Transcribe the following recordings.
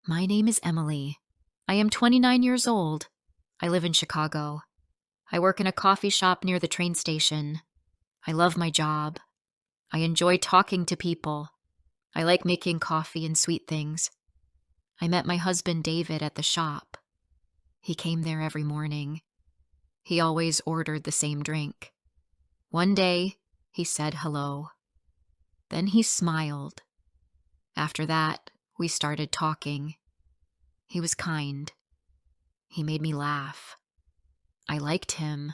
My name is Emily. I am 29 years old. I live in Chicago. I work in a coffee shop near the train station. I love my job. I enjoy talking to people. I like making coffee and sweet things. I met my husband David at the shop. He came there every morning. He always ordered the same drink. One day, he said hello. Then he smiled. After that, we started talking. He was kind. He made me laugh. I liked him.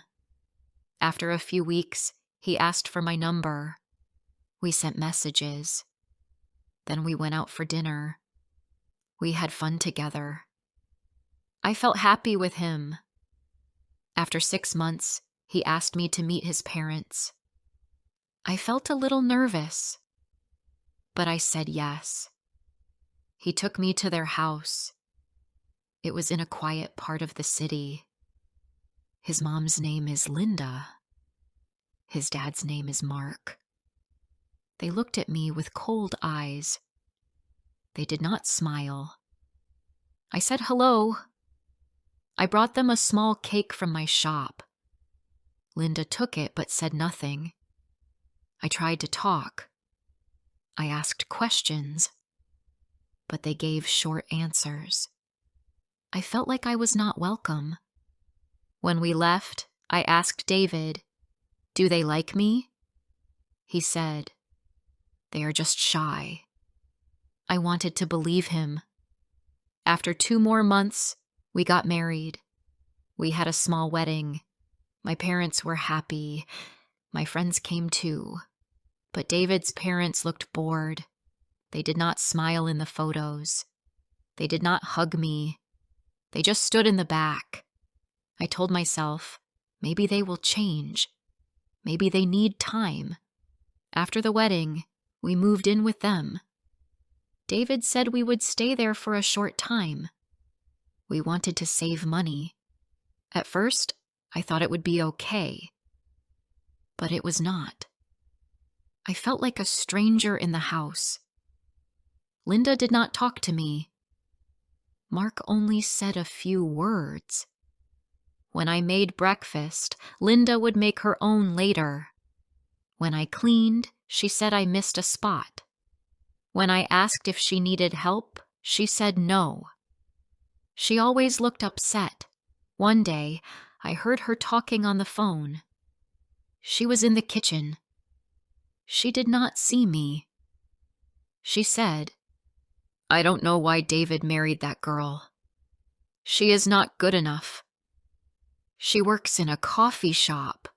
After a few weeks, he asked for my number. We sent messages. Then we went out for dinner. We had fun together. I felt happy with him. After 6 months, he asked me to meet his parents. I felt a little nervous, but I said yes. He took me to their house. It was in a quiet part of the city. His mom's name is Linda. His dad's name is Mark. They looked at me with cold eyes. They did not smile. I said hello. I brought them a small cake from my shop. Linda took it but said nothing. I tried to talk. I asked questions, but they gave short answers. I felt like I was not welcome. When we left, I asked David, "Do they like me?" He said, "They are just shy." I wanted to believe him. After 2 more months, we got married. We had a small wedding. My parents were happy. My friends came too. But David's parents looked bored. They did not smile in the photos. They did not hug me. They just stood in the back. I told myself, maybe they will change. Maybe they need time. After the wedding, we moved in with them. David said we would stay there for a short time. We wanted to save money. At first, I thought it would be okay. But it was not. I felt like a stranger in the house. Linda did not talk to me. Mark only said a few words. When I made breakfast, Linda would make her own later. When I cleaned, she said I missed a spot. When I asked if she needed help, she said no. She always looked upset. One day, I heard her talking on the phone. She was in the kitchen. She did not see me. She said, "I don't know why David married that girl. She is not good enough. She works in a coffee shop."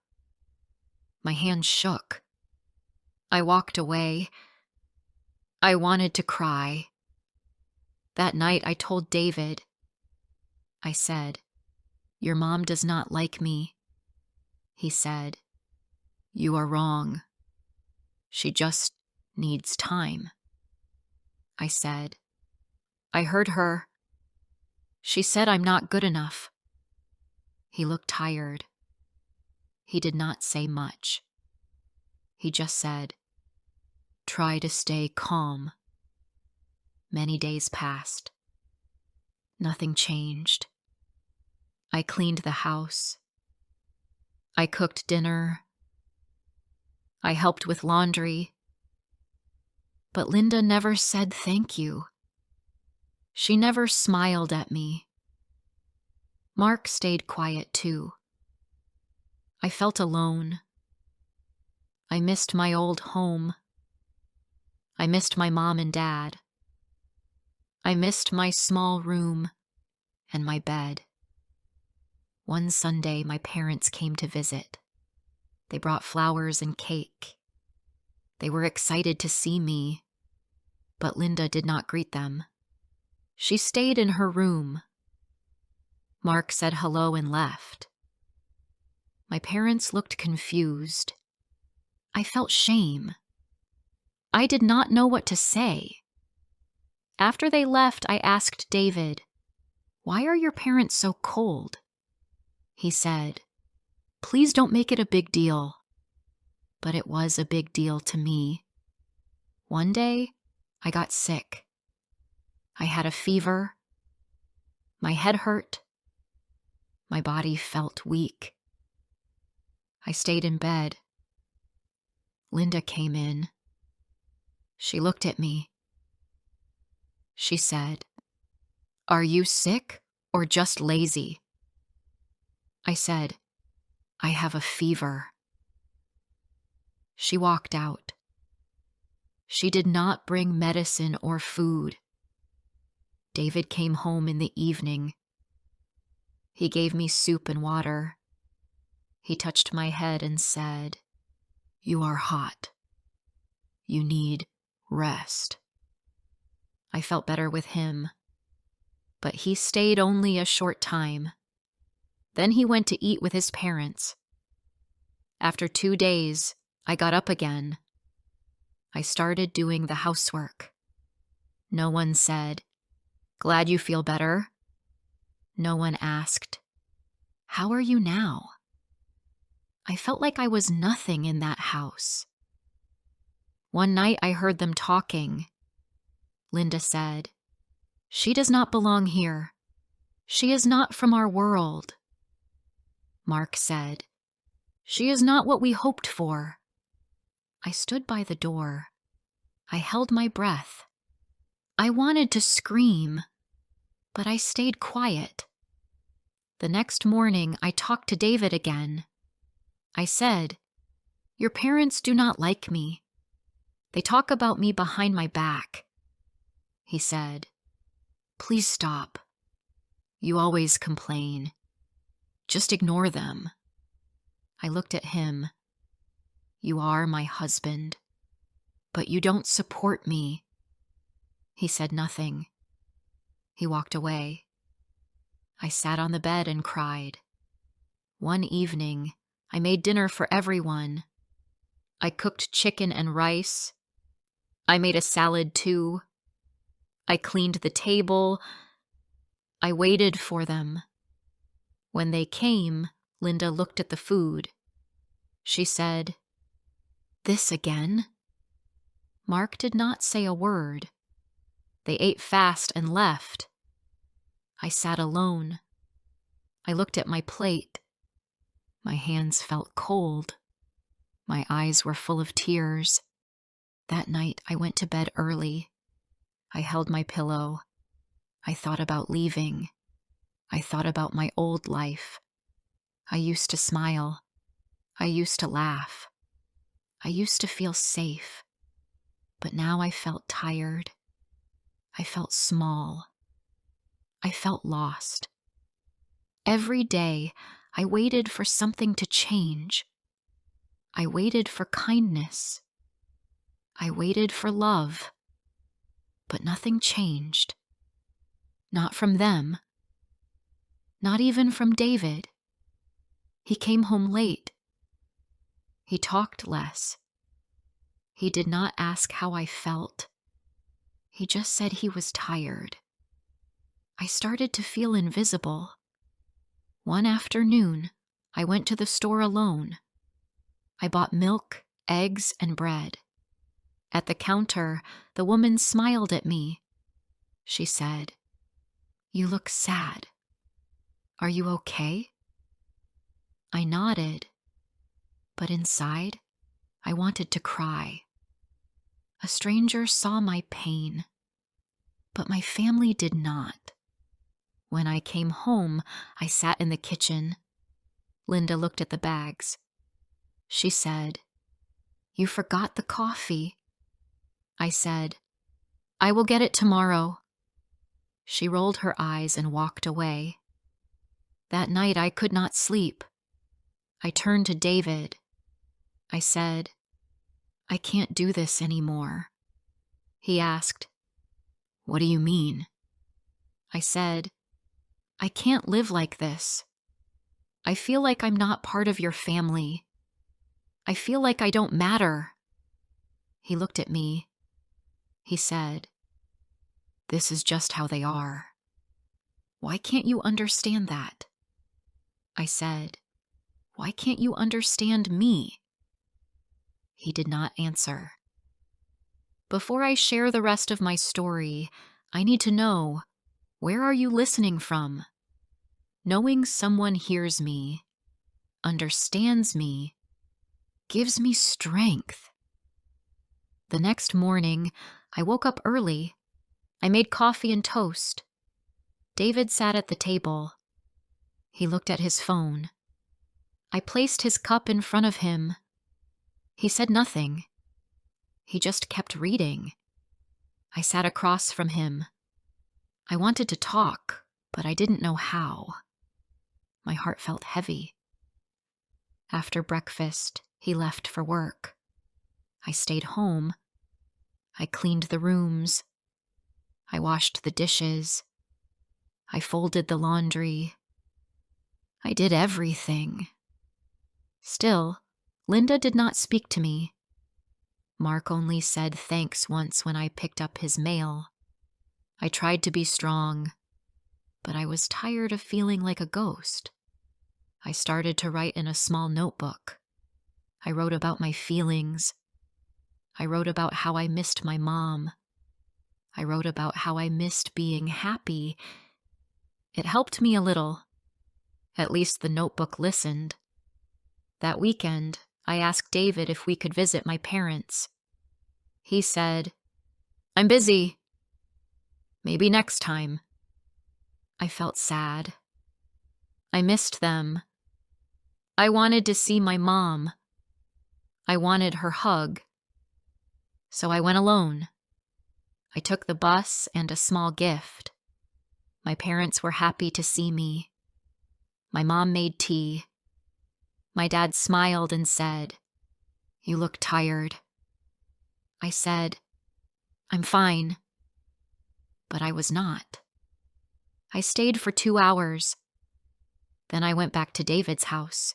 My hand shook. I walked away. I wanted to cry. That night I told David. I said, "Your mom does not like me." He said, "You are wrong. She just needs time." I said, "I heard her. She said I'm not good enough." He looked tired. He did not say much. He just said, "Try to stay calm." Many days passed. Nothing changed. I cleaned the house. I cooked dinner. I helped with laundry. But Linda never said thank you. She never smiled at me. Mark stayed quiet too. I felt alone. I missed my old home. I missed my mom and dad. I missed my small room and my bed. One Sunday, my parents came to visit. They brought flowers and cake. They were excited to see me, but Linda did not greet them. She stayed in her room. Mark said hello and left. My parents looked confused. I felt shame. I did not know what to say. After they left, I asked David, "Why are your parents so cold?" He said, "Please don't make it a big deal." But it was a big deal to me. One day, I got sick. I had a fever. My head hurt. My body felt weak. I stayed in bed. Linda came in. She looked at me. She said, "Are you sick or just lazy?" I said, "I have a fever." She walked out. She did not bring medicine or food. David came home in the evening. He gave me soup and water. He touched my head and said, "You are hot. You need rest." I felt better with him, but he stayed only a short time. Then he went to eat with his parents. After 2 days, I got up again. I started doing the housework. No one said, "Glad you feel better." No one asked, "How are you now?" I felt like I was nothing in that house. One night I heard them talking. Linda said, "She does not belong here. She is not from our world." Mark said, "She is not what we hoped for." I stood by the door. I held my breath. I wanted to scream, but I stayed quiet. The next morning, I talked to David again. I said, "Your parents do not like me. They talk about me behind my back." He said, "Please stop. You always complain. Just ignore them." I looked at him. "You are my husband, but you don't support me." He said nothing. He walked away. I sat on the bed and cried. One evening, I made dinner for everyone. I cooked chicken and rice. I made a salad too. I cleaned the table. I waited for them. When they came, Linda looked at the food. She said, "This again?" Mark did not say a word. They ate fast and left. I sat alone. I looked at my plate. My hands felt cold. My eyes were full of tears. That night I went to bed early. I held my pillow. I thought about leaving. I thought about my old life. I used to smile. I used to laugh. I used to feel safe. But now I felt tired. I felt small. I felt lost. Every day, I waited for something to change. I waited for kindness. I waited for love. But nothing changed. Not from them. Not even from David. He came home late. He talked less. He did not ask how I felt. He just said he was tired. I started to feel invisible. One afternoon, I went to the store alone. I bought milk, eggs, and bread. At the counter, the woman smiled at me. She said, "You look sad. Are you okay?" I nodded, but inside, I wanted to cry. A stranger saw my pain, but my family did not. When I came home, I sat in the kitchen. Linda looked at the bags. She said, "You forgot the coffee." I said, "I will get it tomorrow." She rolled her eyes and walked away. That night I could not sleep. I turned to David. I said, "I can't do this anymore." He asked, "What do you mean?" I said, "I can't live like this. I feel like I'm not part of your family. I feel like I don't matter." He looked at me. He said, "This is just how they are. Why can't you understand that?" I said, "Why can't you understand me?" He did not answer. Before I share the rest of my story, I need to know, where are you listening from? Knowing someone hears me, understands me, gives me strength. The next morning, I woke up early. I made coffee and toast. David sat at the table. He looked at his phone. I placed his cup in front of him. He said nothing. He just kept reading. I sat across from him. I wanted to talk, but I didn't know how. My heart felt heavy. After breakfast, he left for work. I stayed home. I cleaned the rooms. I washed the dishes. I folded the laundry. I did everything. Still, Linda did not speak to me. Mark only said thanks once when I picked up his mail. I tried to be strong, but I was tired of feeling like a ghost. I started to write in a small notebook. I wrote about my feelings. I wrote about how I missed my mom. I wrote about how I missed being happy. It helped me a little. At least the notebook listened. That weekend, I asked David if we could visit my parents. He said, "I'm busy. Maybe next time." I felt sad. I missed them. I wanted to see my mom. I wanted her hug. So I went alone. I took the bus and a small gift. My parents were happy to see me. My mom made tea. My dad smiled and said, "You look tired." I said, "I'm fine." But I was not. I stayed for 2 hours. Then I went back to David's house.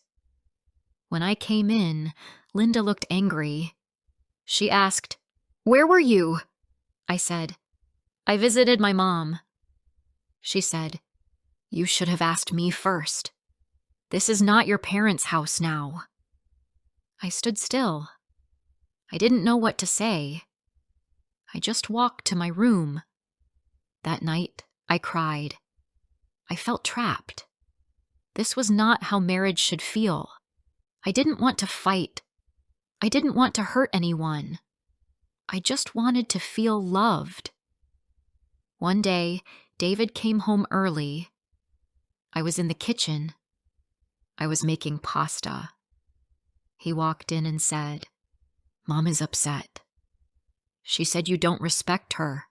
When I came in, Linda looked angry. She asked, "Where were you?" I said, "I visited my mom." She said, "You should have asked me first. This is not your parents' house now." I stood still. I didn't know what to say. I just walked to my room. That night, I cried. I felt trapped. This was not how marriage should feel. I didn't want to fight. I didn't want to hurt anyone. I just wanted to feel loved. One day, David came home early. I was in the kitchen. I was making pasta. He walked in and said, "Mom is upset. She said you don't respect her."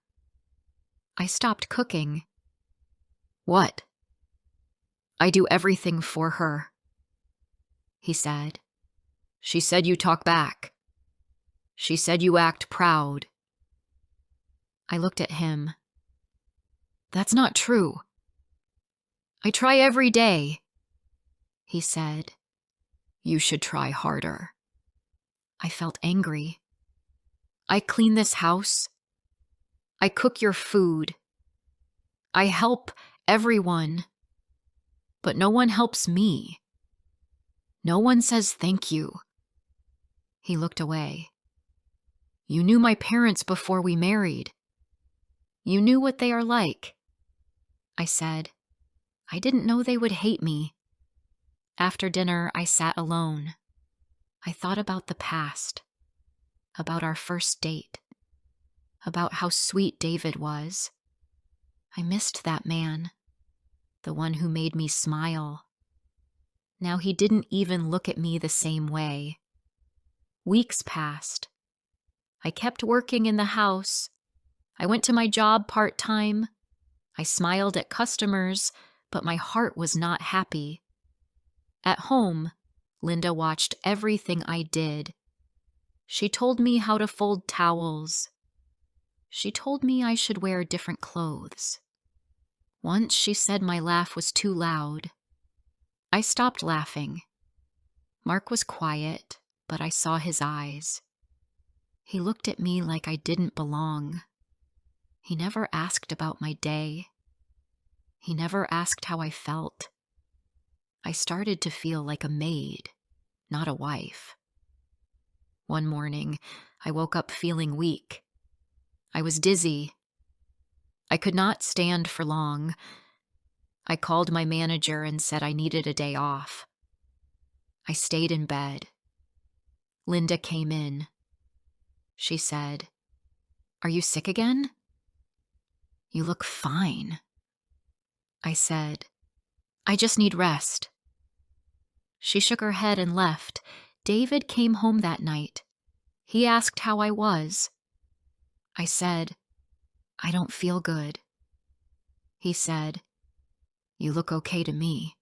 I stopped cooking. "What?" "I do everything for her." He said, "She said you talk back. She said you act proud." I looked at him. "That's not true. I try every day." He said, "You should try harder." I felt angry. "I clean this house. I cook your food. I help everyone. But no one helps me. No one says thank you." He looked away. "You knew my parents before we married. You knew what they are like." I said, "I didn't know they would hate me." After dinner, I sat alone. I thought about the past, about our first date, about how sweet David was. I missed that man, the one who made me smile. Now he didn't even look at me the same way. Weeks passed. I kept working in the house. I went to my job part-time. I smiled at customers, but my heart was not happy. At home, Linda watched everything I did. She told me how to fold towels. She told me I should wear different clothes. Once she said my laugh was too loud. I stopped laughing. Mark was quiet, but I saw his eyes. He looked at me like I didn't belong. He never asked about my day. He never asked how I felt. I started to feel like a maid, not a wife. One morning, I woke up feeling weak. I was dizzy. I could not stand for long. I called my manager and said I needed a day off. I stayed in bed. Linda came in. She said, "Are you sick again?" "You look fine." I said, "I just need rest." She shook her head and left. David came home that night. He asked how I was. I said, "I don't feel good." He said, "You look okay to me."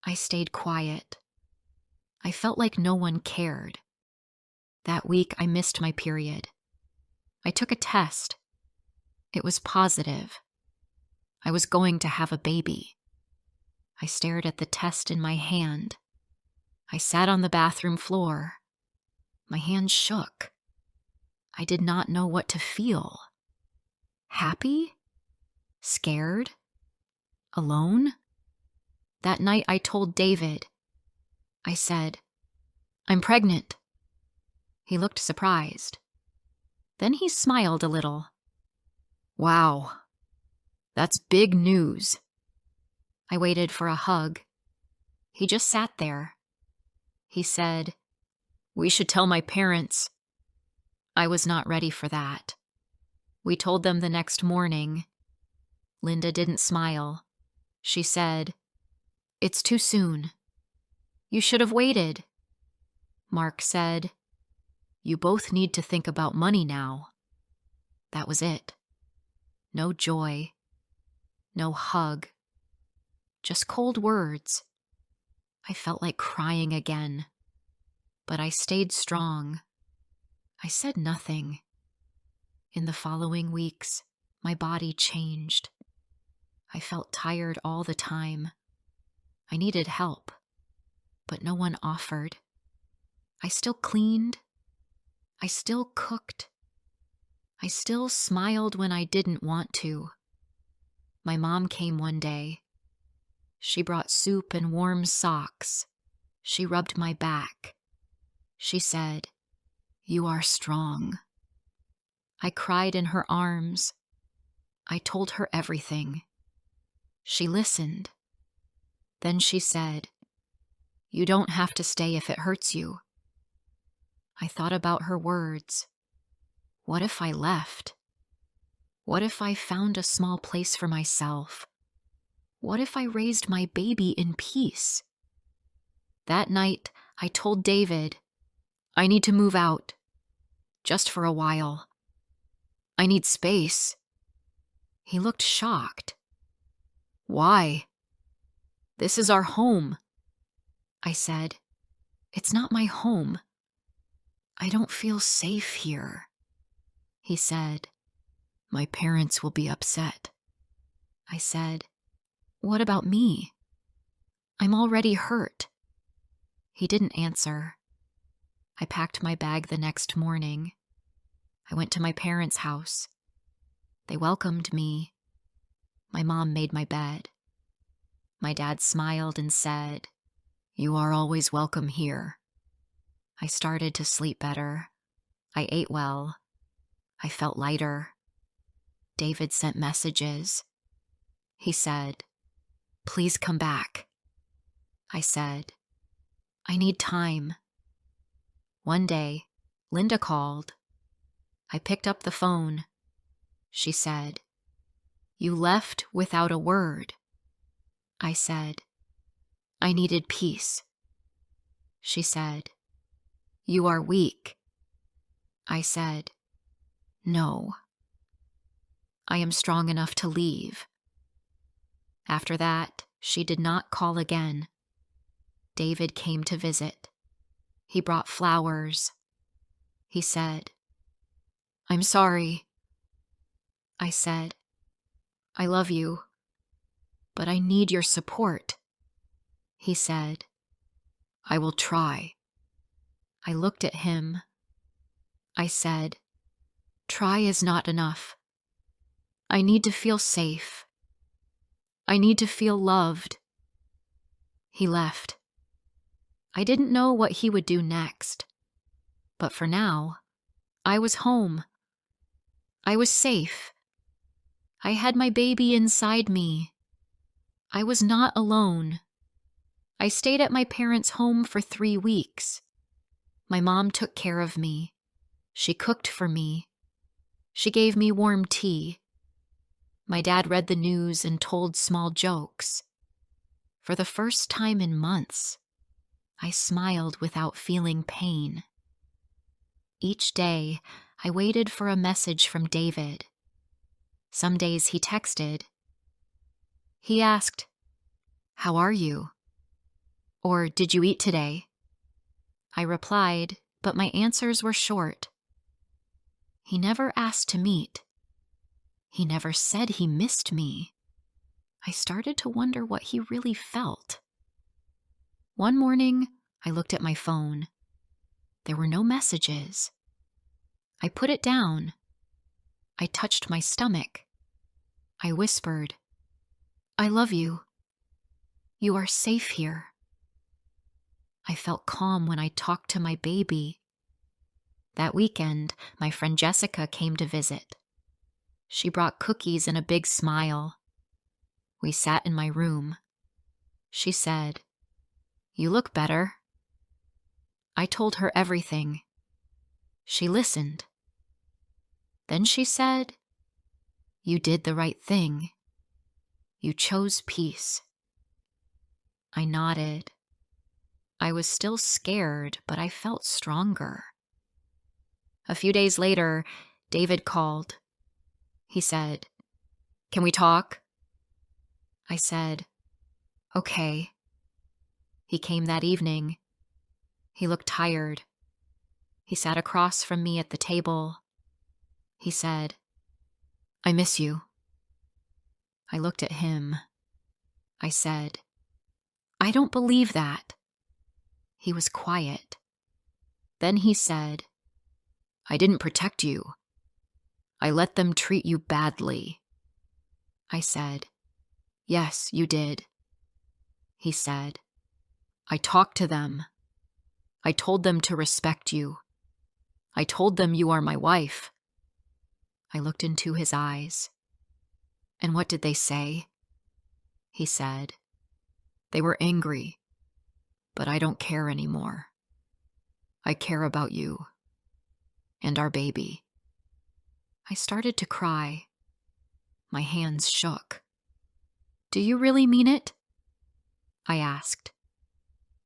I stayed quiet. I felt like no one cared. That week, I missed my period. I took a test. It was positive. I was going to have a baby. I stared at the test in my hand. I sat on the bathroom floor. My hand shook. I did not know what to feel. Happy? Scared? Alone? That night I told David. I said, "I'm pregnant." He looked surprised. Then he smiled a little. "Wow, that's big news." I waited for a hug. He just sat there. He said, "We should tell my parents." I was not ready for that. We told them the next morning. Linda didn't smile. She said, "It's too soon. You should have waited." Mark said, "You both need to think about money now." That was it. No joy. No hug. Just cold words. I felt like crying again. But I stayed strong. I said nothing. In the following weeks, my body changed. I felt tired all the time. I needed help, but no one offered. I still cleaned. I still cooked. I still smiled when I didn't want to. My mom came one day. She brought soup and warm socks. She rubbed my back. She said, "You are strong." I cried in her arms. I told her everything. She listened. Then she said, "You don't have to stay if it hurts you." I thought about her words. What if I left? What if I found a small place for myself? What if I raised my baby in peace? That night, I told David, "I need to move out. Just for a while. I need space." He looked shocked. "Why?" "This is our home." I said, "It's not my home. I don't feel safe here." He said, "My parents will be upset." I said, "What about me? I'm already hurt." He didn't answer. I packed my bag the next morning. I went to my parents' house. They welcomed me. My mom made my bed. My dad smiled and said, "You are always welcome here." I started to sleep better. I ate well. I felt lighter. David sent messages. He said, "Please come back." I said, "I need time." One day, Linda called. I picked up the phone. She said, "You left without a word." I said, "I needed peace." She said, "You are weak." I said, "No. I am strong enough to leave." After that, she did not call again. David came to visit. He brought flowers. He said, "I'm sorry." I said, "I love you, but I need your support." He said, "I will try." I looked at him. I said, "Try is not enough. I need to feel safe. I need to feel loved." He left. I didn't know what he would do next. But for now, I was home. I was safe. I had my baby inside me. I was not alone. I stayed at my parents' home for 3 weeks. My mom took care of me. She cooked for me. She gave me warm tea. My dad read the news and told small jokes. For the first time in months, I smiled without feeling pain. Each day, I waited for a message from David. Some days he texted. He asked, "How are you?" Or, "Did you eat today?" I replied, but my answers were short. He never asked to meet. He never said he missed me. I started to wonder what he really felt. One morning, I looked at my phone. There were no messages. I put it down. I touched my stomach. I whispered, "I love you. You are safe here." I felt calm when I talked to my baby. That weekend, my friend Jessica came to visit. She brought cookies and a big smile. We sat in my room. She said, "You look better." I told her everything. She listened. Then she said, "You did the right thing. You chose peace." I nodded. I was still scared, but I felt stronger. A few days later, David called. He said, "Can we talk?" I said, "Okay." He came that evening. He looked tired. He sat across from me at the table. He said, "I miss you." I looked at him. I said, "I don't believe that." He was quiet. Then he said, "I didn't protect you. I let them treat you badly." I said, "Yes, you did." He said, "I talked to them. I told them to respect you. I told them you are my wife." I looked into his eyes. "And what did they say?" He said, "They were angry, but I don't care anymore. I care about you and our baby." I started to cry. My hands shook. "Do you really mean it?" I asked.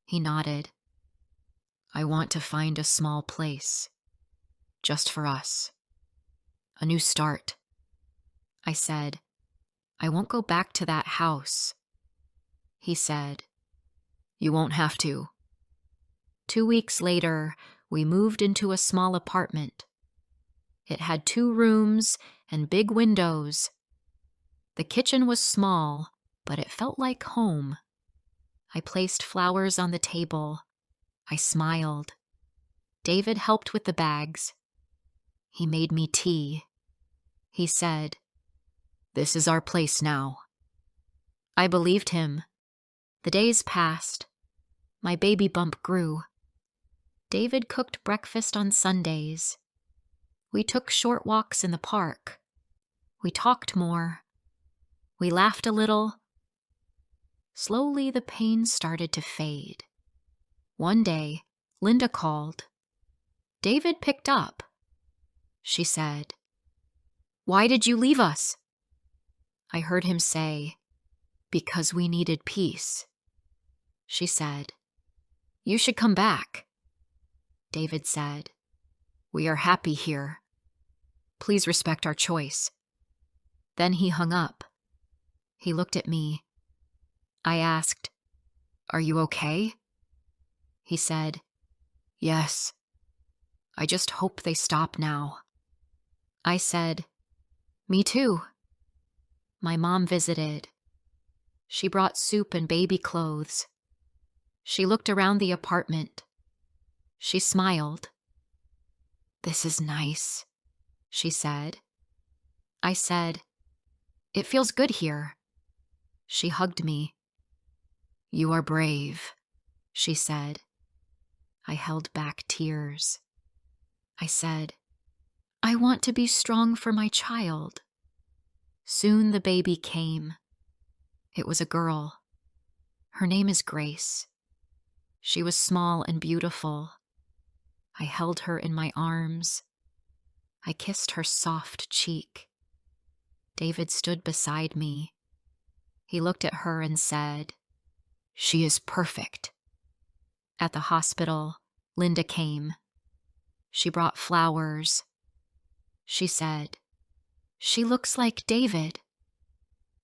He nodded. "I want to find a small place, just for us. A new start." I said, "I won't go back to that house." He said, "You won't have to." 2 weeks later, we moved into a small apartment. It had 2 rooms and big windows. The kitchen was small, but it felt like home. I placed flowers on the table. I smiled. David helped with the bags. He made me tea. He said, "This is our place now." I believed him. The days passed. My baby bump grew. David cooked breakfast on Sundays. We took short walks in the park. We talked more. We laughed a little. Slowly, the pain started to fade. One day, Linda called. David picked up. She said, "Why did you leave us?" I heard him say, "Because we needed peace." She said, "You should come back." David said, "We are happy here. Please respect our choice." Then he hung up. He looked at me. I asked, "Are you okay?" He said, "Yes. I just hope they stop now." I said, "Me too." My mom visited. She brought soup and baby clothes. She looked around the apartment. She smiled. "This is nice," she said. I said, "It feels good here." She hugged me. "You are brave," she said. I held back tears. I said, "I want to be strong for my child." Soon the baby came. It was a girl. Her name is Grace. She was small and beautiful. I held her in my arms. I kissed her soft cheek. David stood beside me. He looked at her and said, "She is perfect." At the hospital, Linda came. She brought flowers. She said, "She looks like David."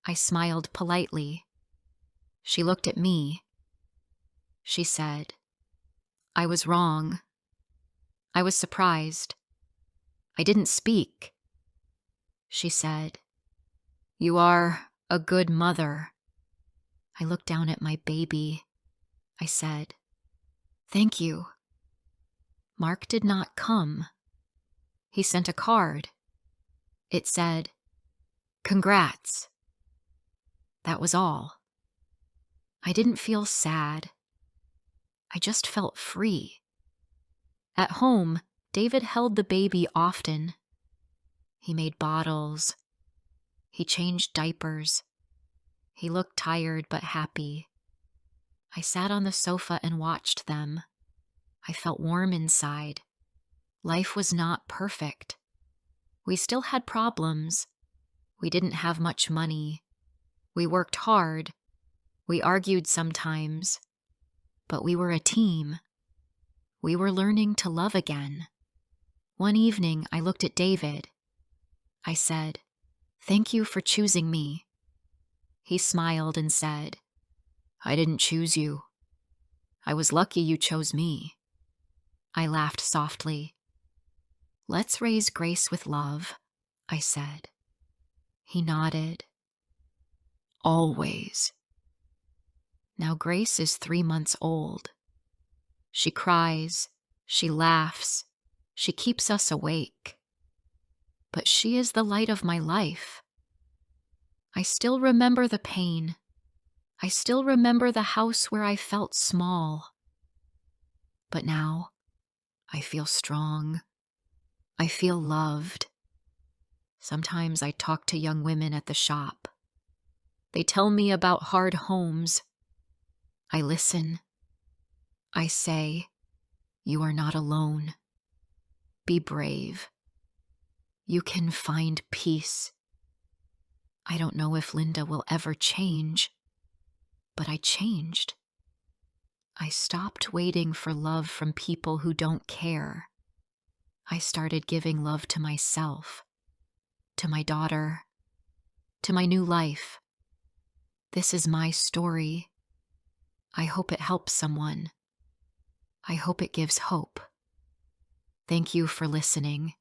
I smiled politely. She looked at me. She said, "I was wrong." I was surprised. I didn't speak. She said, "You are a good mother." I looked down at my baby. I said, "Thank you." Mark did not come. He sent a card. It said, "Congrats." That was all. I didn't feel sad. I just felt free. At home, David held the baby often. He made bottles. He changed diapers. He looked tired but happy. I sat on the sofa and watched them. I felt warm inside. Life was not perfect. We still had problems. We didn't have much money. We worked hard. We argued sometimes. But we were a team. We were learning to love again. One evening, I looked at David. I said, "Thank you for choosing me." He smiled and said, "I didn't choose you. I was lucky you chose me." I laughed softly. "Let's raise Grace with love," I said. He nodded. "Always." Now Grace is 3 months old. She cries, she laughs, she keeps us awake. But she is the light of my life. I still remember the pain. I still remember the house where I felt small. But now, I feel strong. I feel loved. Sometimes I talk to young women at the shop. They tell me about hard homes. I listen. I say, "You are not alone. Be brave. You can find peace." I don't know if Linda will ever change, but I changed. I stopped waiting for love from people who don't care. I started giving love to myself, to my daughter, to my new life. This is my story. I hope it helps someone. I hope it gives hope. Thank you for listening.